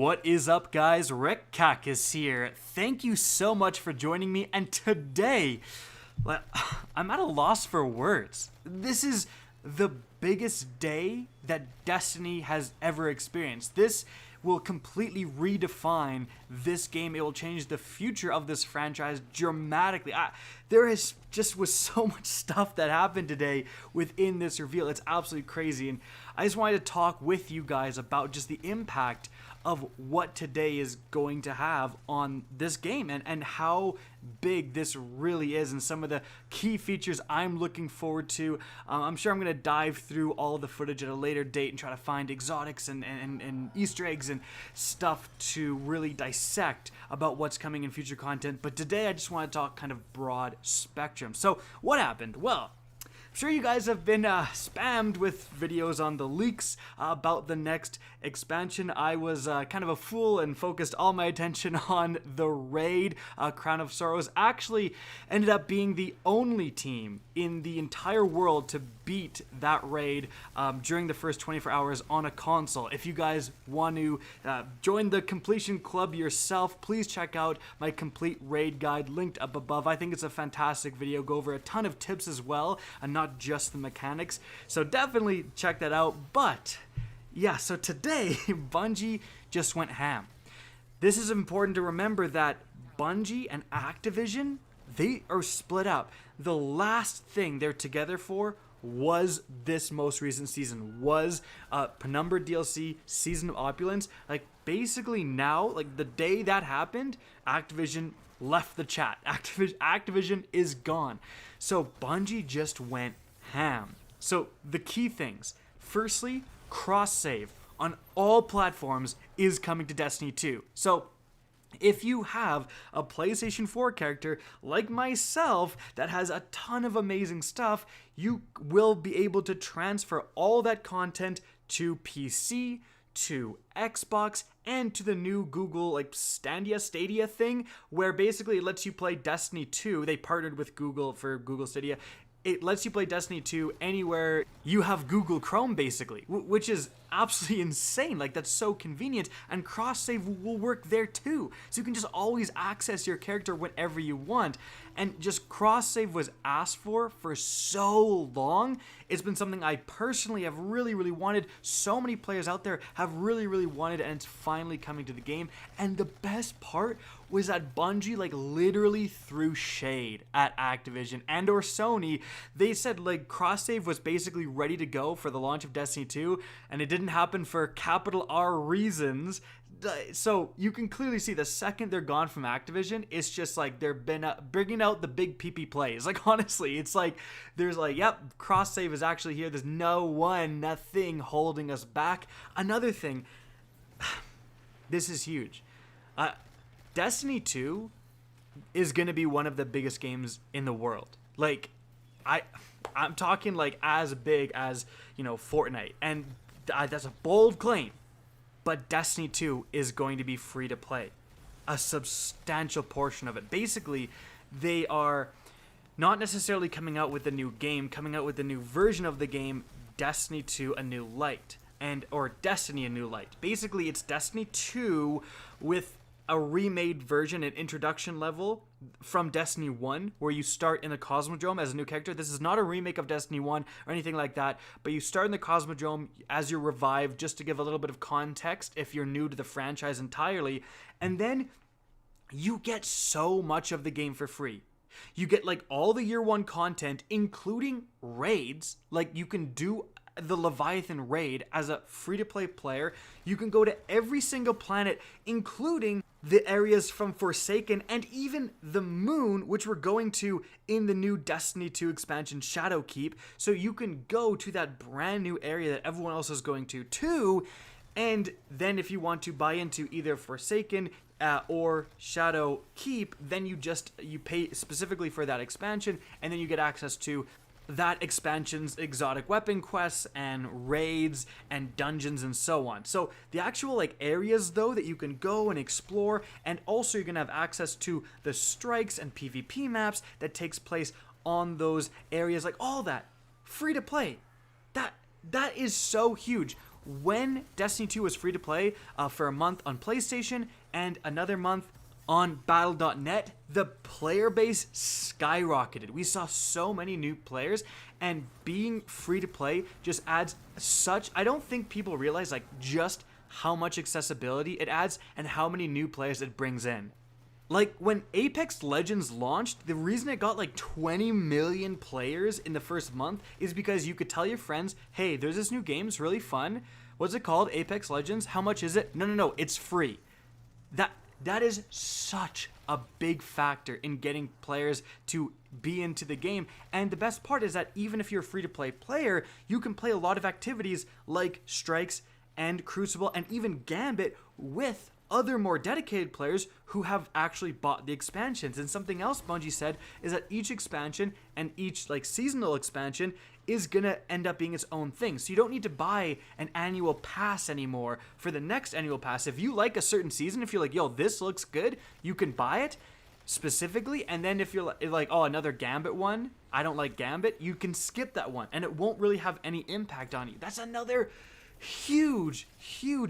What is up, guys? Rick Kakis here. Thank you so much for joining me, and today, I'm at a loss for words. This is the biggest day that Destiny has ever experienced. This will completely redefine this game. It will change the future of this franchise dramatically. There is just was so much stuff that happened today within this reveal. It's absolutely crazy, and I just wanted to talk with you guys about just the impact of what today is going to have on this game and how big this really is and some of the key features I'm looking forward to. I'm sure I'm going to dive through all of the footage at a later date and try to find exotics and Easter eggs and stuff to really dissect about what's coming in future content. But today I just want to talk kind of broad spectrum. So what happened? Well, I'm sure you guys have been spammed with videos on the leaks about the next expansion. I was kind of a fool and focused all my attention on the raid. Crown of Sorrows actually ended up being the only team in the entire world to beat that raid during the first 24 hours on a console. If you guys want to join the completion club yourself, please check out my complete raid guide linked up above. I think it's a fantastic video. Go over a ton of tips as well, and not just the mechanics, so definitely check that out. But yeah, so today Bungie just went ham. This is important to remember that Bungie and Activision, they are split up. The last thing they're together for was this most recent season, was Penumbra DLC, Season of Opulence. Like, basically now, like the day that happened, Activision left the chat. Activision is gone. So Bungie just went ham. So the key things, firstly, cross-save on all platforms is coming to Destiny 2. So if you have a PlayStation 4 character like myself that has a ton of amazing stuff, you will be able to transfer all that content to PC, to Xbox, and to the new Google Stadia thing, where basically it lets you play Destiny 2. They partnered with Google for Google Stadia. It lets you play Destiny 2 anywhere you have Google Chrome, basically, which is absolutely insane. Like, that's so convenient, and cross-save will work there too. So you can just always access your character whenever you want, and just cross-save was asked for so long. It's been something I personally have really, really wanted. So many players out there have really, really wanted, and it's finally coming to the game. And the best part was that Bungie literally threw shade at Activision and or Sony. They said cross-save was basically ready to go for the launch of Destiny 2, and it didn't happen for capital R reasons. So you can clearly see the second they're gone from Activision, it's just they're bringing out the big PP plays. Honestly, it's there's yep, cross-save is actually here. There's nothing holding us back. Another thing, this is huge. Destiny 2 is going to be one of the biggest games in the world. I'm talking as big as, Fortnite. And that's a bold claim. But Destiny 2 is going to be free to play. A substantial portion of it. Basically, they are not necessarily coming out with a new game, coming out with a new version of the game, Destiny 2 A New Light. Or Destiny A New Light. Basically, it's Destiny 2 with a remade version, an introduction level from Destiny 1, where you start in the Cosmodrome as a new character. This is not a remake of Destiny 1 or anything like that, but you start in the Cosmodrome as you're revived, just to give a little bit of context if you're new to the franchise entirely, and then you get so much of the game for free. You get all the year one content, including raids. You can do the Leviathan raid as a free-to-play player. You can go to every single planet, including the areas from Forsaken and even the moon, which we're going to in the new Destiny 2 expansion, Shadowkeep. So you can go to that brand new area that everyone else is going to too. And then if you want to buy into either Forsaken or Shadowkeep, then you pay specifically for that expansion, and then you get access to that expansion's exotic weapon quests and raids and dungeons and so on. So the actual areas though that you can go and explore, and also you're gonna have access to the strikes and PvP maps that takes place on those areas, all that free to play. That is so huge. when Destiny 2 was free to play for a month on PlayStation and another month on Battle.net, the player base skyrocketed. We saw so many new players, and being free to play just adds such, I don't think people realize like just how much accessibility it adds and how many new players it brings in. Like, when Apex Legends launched, the reason it got like 20 million players in the first month is because you could tell your friends, hey, there's this new game, it's really fun. What's it called? Apex Legends? How much is it? No, it's free. That is such a big factor in getting players to be into the game. And the best part is that even if you're a free-to-play player, you can play a lot of activities like Strikes and Crucible and even Gambit with other more dedicated players who have actually bought the expansions. And something else Bungie said is that each expansion and each like seasonal expansion is gonna end up being its own thing. So you don't need to buy an annual pass anymore for the next annual pass. If you like a certain season, if you're like, yo, this looks good, you can buy it specifically. And then if you're like, oh, another Gambit one, I don't like Gambit, you can skip that one and it won't really have any impact on you. That's another huge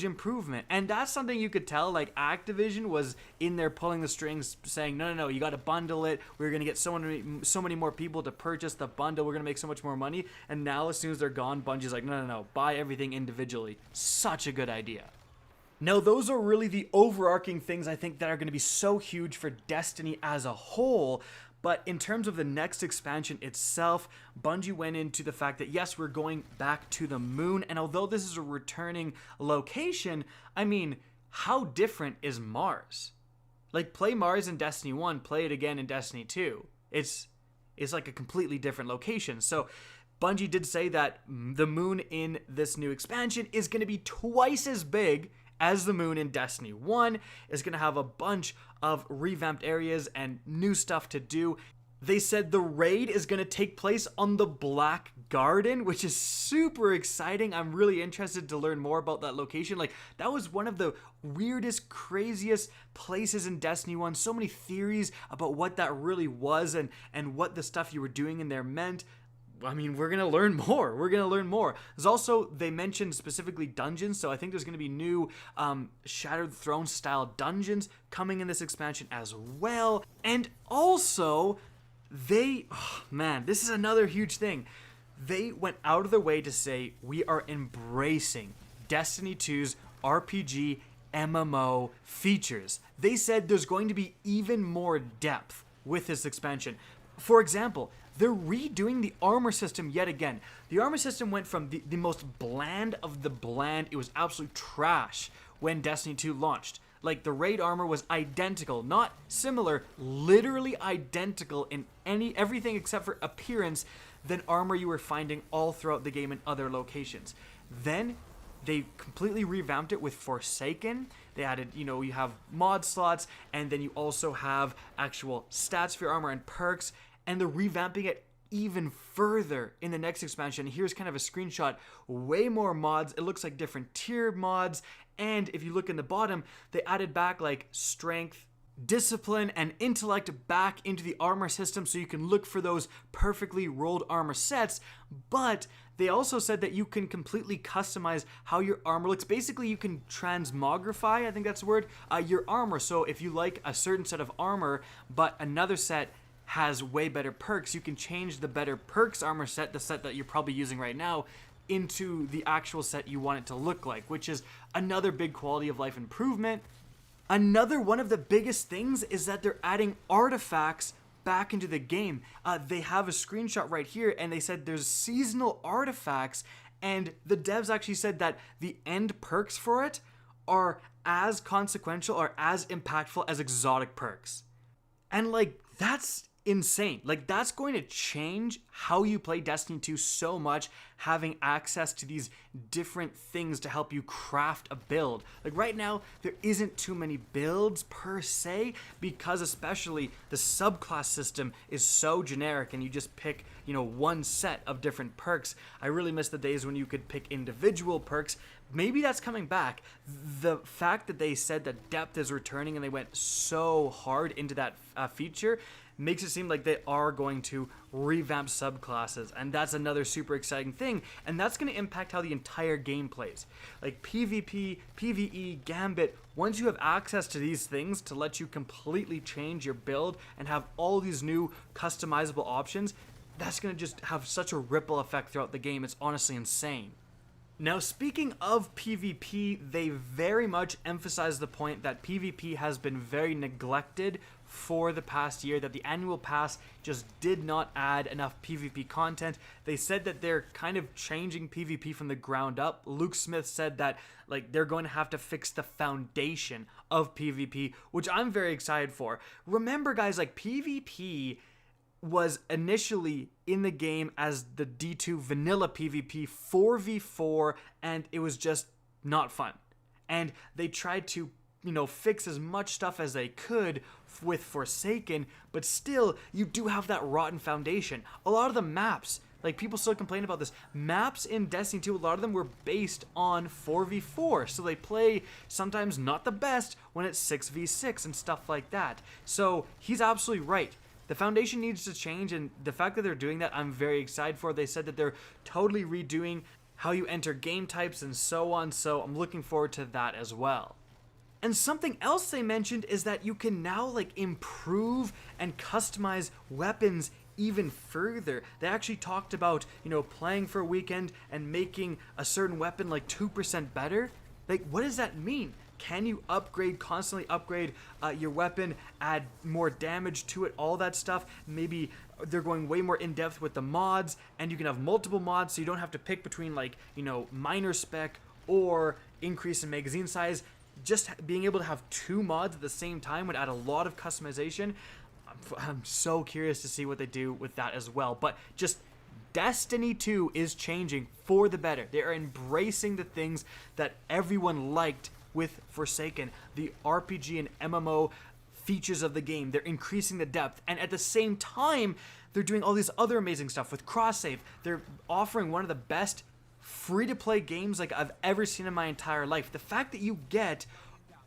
improvement. And that's something you could tell, like, Activision was in there pulling the strings saying, no, you got to bundle it, we're going to get so many more people to purchase the bundle, we're going to make so much more money. And now as soon as they're gone, Bungie's like, no, buy everything individually. Such a good idea. Now, those are really the overarching things I think that are going to be so huge for Destiny as a whole. But in terms of the next expansion itself, Bungie went into the fact that, yes, we're going back to the moon. And although this is a returning location, I mean, how different is Mars? Like, play Mars in Destiny 1, play it again in Destiny 2. It's like a completely different location. So Bungie did say that the moon in this new expansion is going to be twice as big as the moon in Destiny 1, is going to have a bunch of revamped areas and new stuff to do. They said the raid is going to take place on the Black Garden, which is super exciting. I'm really interested to learn more about that location. Like, that was one of the weirdest, craziest places in Destiny 1. So many theories about what that really was and what the stuff you were doing in there meant. I mean, we're going to learn more. There's also, they mentioned specifically dungeons, so I think there's going to be new Shattered Throne style dungeons coming in this expansion as well. And also, this is another huge thing. They went out of their way to say, we are embracing Destiny 2's RPG MMO features. They said there's going to be even more depth with this expansion. For example, they're redoing the armor system yet again. The armor system went from the most bland of the bland. It was absolute trash when Destiny 2 launched. Like, the raid armor was identical, not similar, literally identical in everything except for appearance than armor you were finding all throughout the game in other locations. Then they completely revamped it with Forsaken. They added, you have mod slots, and then you also have actual stats for your armor and perks. And they're revamping it even further in the next expansion. Here's kind of a screenshot. Way more mods. It looks like different tier mods. And if you look in the bottom, they added back like strength, discipline, and intellect back into the armor system so you can look for those perfectly rolled armor sets. But they also said that you can completely customize how your armor looks. Basically, you can transmogrify, I think that's the word, your armor. So if you like a certain set of armor, but another set has way better perks, you can change the better perks armor set, the set that you're probably using right now, into the actual set you want it to look like, which is another big quality of life improvement. Another one of the biggest things is that they're adding artifacts back into the game. They have a screenshot right here, and they said there's seasonal artifacts, and the devs actually said that the end perks for it are as consequential or as impactful as exotic perks. And like, that's insane. Like, that's going to change how you play Destiny 2 so much, having access to these different things to help you craft a build. Like, right now, there isn't too many builds per se, because especially the subclass system is so generic and you just pick, one set of different perks. I really miss the days when you could pick individual perks. Maybe that's coming back. The fact that they said that depth is returning and they went so hard into that feature makes it seem like they are going to revamp subclasses, and that's another super exciting thing, and that's going to impact how the entire game plays. Like PvP, PvE, Gambit, once you have access to these things to let you completely change your build and have all these new customizable options, that's going to just have such a ripple effect throughout the game. It's honestly insane. Now, speaking of PvP, they very much emphasize the point that PvP has been very neglected for the past year, that the annual pass just did not add enough PvP content. They said that they're kind of changing PvP from the ground up. Luke Smith said that like they're going to have to fix the foundation of PvP, which I'm very excited for. Remember, guys, like PvP was initially in the game as the D2 vanilla PvP 4v4, and it was just not fun. And they tried to, fix as much stuff as they could with Forsaken, but still, you do have that rotten foundation. A lot of the maps, like people still complain about this, maps in Destiny 2, a lot of them were based on 4v4, so they play sometimes not the best when it's 6v6 and stuff like that. So he's absolutely right. The foundation needs to change, and the fact that they're doing that, I'm very excited for. They said that they're totally redoing how you enter game types and so on, so I'm looking forward to that as well. And something else they mentioned is that you can now improve and customize weapons even further. They actually talked about, playing for a weekend and making a certain weapon 2% better. What does that mean? Can you constantly upgrade your weapon, add more damage to it, all that stuff? Maybe they're going way more in depth with the mods, and you can have multiple mods, so you don't have to pick between minor spec or increase in magazine size. Just being able to have 2 mods at the same time would add a lot of customization. I'm so curious to see what they do with that as well. But just Destiny 2 is changing for the better. They are embracing the things that everyone liked with Forsaken, the RPG and MMO features of the game. They're increasing the depth, and at the same time, they're doing all this other amazing stuff with cross-save. They're offering one of the best free-to-play games I've ever seen in my entire life. The fact that you get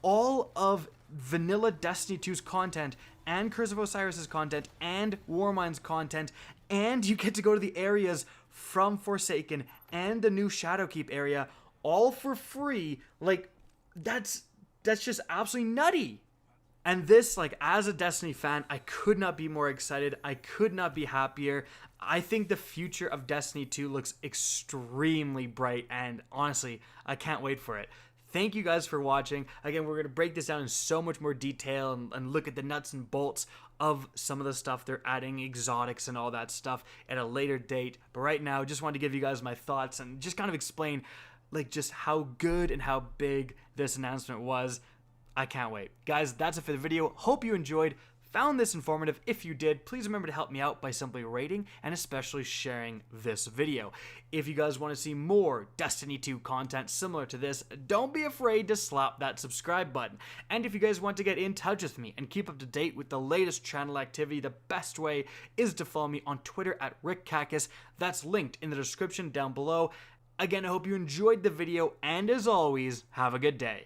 all of vanilla Destiny 2's content and Curse of Osiris's content and Warmind's content, and you get to go to the areas from Forsaken and the new Shadowkeep area all for free, that's just absolutely nutty. And this, as a Destiny fan, I could not be more excited. I could not be happier. I think the future of Destiny 2 looks extremely bright, and honestly, I can't wait for it. Thank you guys for watching. Again, we're going to break this down in so much more detail and look at the nuts and bolts of some of the stuff they're adding, exotics and all that stuff at a later date. But right now, just wanted to give you guys my thoughts and just kind of explain just how good and how big this announcement was. I can't wait. Guys, that's it for the video. Hope you enjoyed. Found this informative. If you did, please remember to help me out by simply rating and especially sharing this video. If you guys want to see more Destiny 2 content similar to this, don't be afraid to slap that subscribe button. And if you guys want to get in touch with me and keep up to date with the latest channel activity, the best way is to follow me on Twitter at RickCacus. That's linked in the description down below. Again, I hope you enjoyed the video, and as always, have a good day.